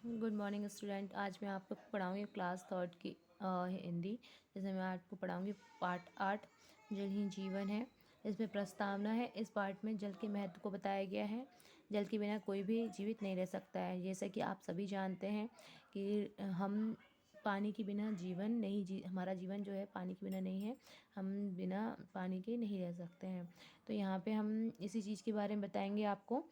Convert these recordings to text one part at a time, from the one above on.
Good morning student. आज मैं आपको पढ़ाऊँगी क्लास थर्ड की हिंदी, जिसमें मैं आपको पढ़ाऊँगी पार्ट 8 जल ही जीवन है। इसमें प्रस्तावना है। इस पार्ट में जल के महत्व को बताया गया है। जल के बिना कोई भी जीवित नहीं रह सकता है। जैसा कि आप सभी जानते हैं कि हम पानी के बिना जीवन नहीं हमारा जीवन जो है पानी के बिना नहीं है। हम बिना पानी के नहीं रह सकते हैं। तो यहाँ पे हम इसी चीज़ के बारे में बताएंगे आपको।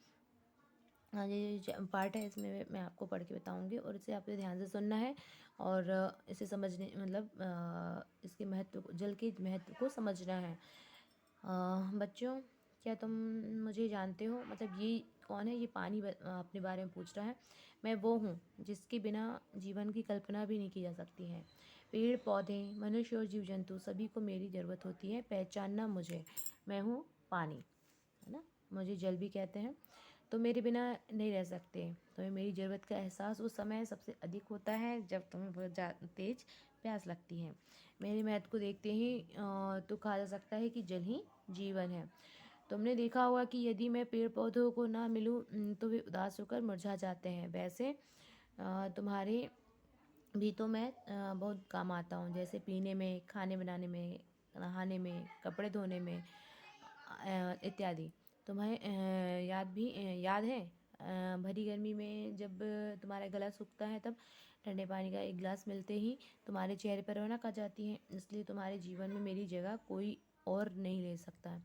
हाँ, ये जो पार्ट है इसमें मैं आपको पढ़ के बताऊंगी और इसे आपको ध्यान से सुनना है और इसे समझने मतलब इसके महत्व को जल के महत्व को समझना है। बच्चों, क्या तुम मुझे जानते हो? मतलब ये कौन है? ये पानी अपने बारे में पूछ रहा है। मैं वो हूँ जिसके बिना जीवन की कल्पना भी नहीं की जा सकती है। पेड़ पौधे, मनुष्य और जीव जंतु सभी को मेरी ज़रूरत होती है। पहचानना मुझे, मैं हूँ पानी, है ना। मुझे जल भी कहते हैं। तो मेरे बिना नहीं रह सकते। तुम्हें मेरी ज़रूरत का एहसास उस समय सबसे अधिक होता है जब तुम्हें बहुत तेज प्यास लगती है। मेरे महत्व को देखते ही तो कहा जा सकता है कि जल ही जीवन है। तुमने देखा होगा कि यदि मैं पेड़ पौधों को ना मिलूं तो वे उदास होकर मुरझा जाते हैं। वैसे तुम्हारे भी तो मैं बहुत काम आता हूँ, जैसे पीने में, खाने बनाने में, नहाने में, कपड़े धोने में इत्यादि। तुम्हें याद है भरी गर्मी में जब तुम्हारा गला सूखता है तब ठंडे पानी का एक गिलास मिलते ही तुम्हारे चेहरे पर रौनक आ जाती है। इसलिए तुम्हारे जीवन में मेरी जगह कोई और नहीं ले सकता,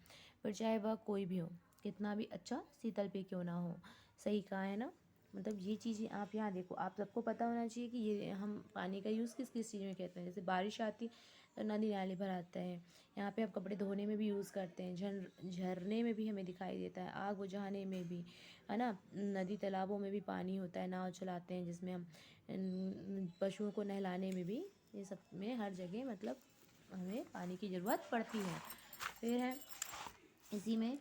फिर चाहे वह कोई भी हो, कितना भी अच्छा शीतल पे क्यों ना हो। सही कहा है ना। मतलब ये चीज़ें आप यहाँ देखो, आप सबको पता होना चाहिए कि ये हम पानी का यूज़ किस किस चीज़ में कहते हैं। जैसे बारिश आती तो नदी नाले भर आता है। यहाँ पे आप कपड़े धोने में भी यूज़ करते हैं। झरने में भी हमें दिखाई देता है। आग बुझाने में भी, है ना। नदी तालाबों में भी पानी होता है। नाव चलाते हैं जिसमें हम पशुओं को नहलाने में भी, ये सब में हर जगह मतलब हमें पानी की ज़रूरत पड़ती है। फिर है इसी में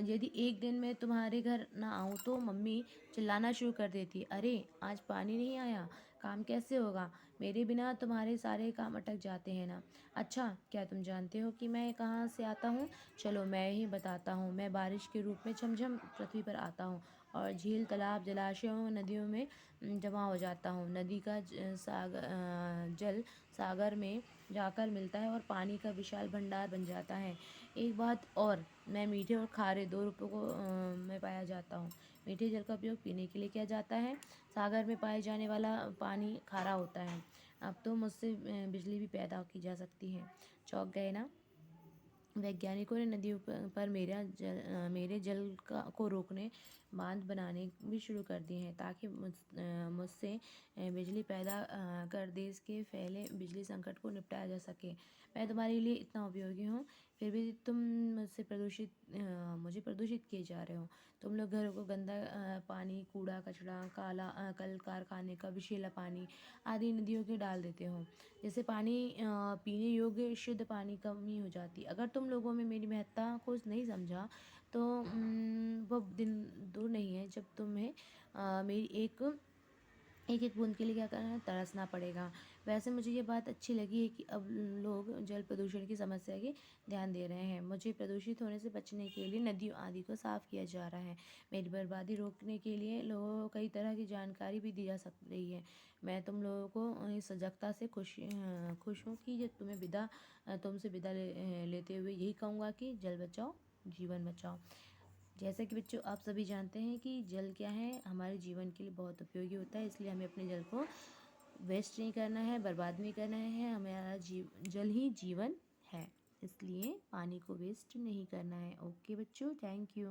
यदि एक दिन मैं तुम्हारे घर ना आऊँ तो मम्मी चिल्लाना शुरू कर देती, अरे आज पानी नहीं आया, काम कैसे होगा? मेरे बिना तुम्हारे सारे काम अटक जाते हैं ना। अच्छा, क्या तुम जानते हो कि मैं कहाँ से आता हूँ? चलो मैं ही बताता हूँ। मैं बारिश के रूप में झमझम पृथ्वी पर आता हूँ और झील, तालाब, जलाशयों, नदियों में जमा हो जाता हूँ। नदी का जल सागर में जाकर मिलता है और पानी का विशाल भंडार बन जाता है। एक बात और, मैं मीठे और खारे दो रूपों को में पाया जाता हूँ। मीठे जल का उपयोग पीने के लिए किया जाता है। सागर में पाए जाने वाला पानी खारा होता है। अब तो मुझसे बिजली भी पैदा की जा सकती है। चौंक गए ना। वैज्ञानिकों ने नदियों पर मेरे जल को रोकने बांध बनाने भी शुरू कर दिए हैं ताकि मुझसे बिजली पैदा कर देश के फैले बिजली संकट को निपटाया जा सके। मैं तुम्हारे लिए इतना उपयोगी हूँ, फिर भी तुम मुझे प्रदूषित किए जा रहे हो। तुम लोग घरों को गंदा पानी, कूड़ा कचरा, कल कारखाने का विषैला पानी आदि नदियों के डाल देते हो, जिससे पानी पीने योग्य शुद्ध पानी कमी हो जाती। अगर तुम लोगों में मेरी महत्ता को नहीं समझा तो वो दिन दूर नहीं है जब तुम्हें मेरी एक एक बूंद के लिए क्या करना है, तरसना पड़ेगा। वैसे मुझे ये बात अच्छी लगी है कि अब लोग जल प्रदूषण की समस्या की ध्यान दे रहे हैं। मुझे प्रदूषित होने से बचने के लिए नदियों आदि को साफ किया जा रहा है। मेरी बर्बादी रोकने के लिए लोगों को कई तरह की जानकारी भी दी जा सक रही है। मैं तुम लोगों को इस सजगता से खुश हूँ कि जब तुमसे विदा लेते हुए यही कहूँगा कि जल बचाओ, जीवन बचाओ। जैसा कि बच्चों आप सभी जानते हैं कि जल क्या है, हमारे जीवन के लिए बहुत उपयोगी होता है। इसलिए हमें अपने जल को वेस्ट नहीं करना है, बर्बाद नहीं करना है। हमारा जल ही जीवन है, इसलिए पानी को वेस्ट नहीं करना है। ओके बच्चों, थैंक यू।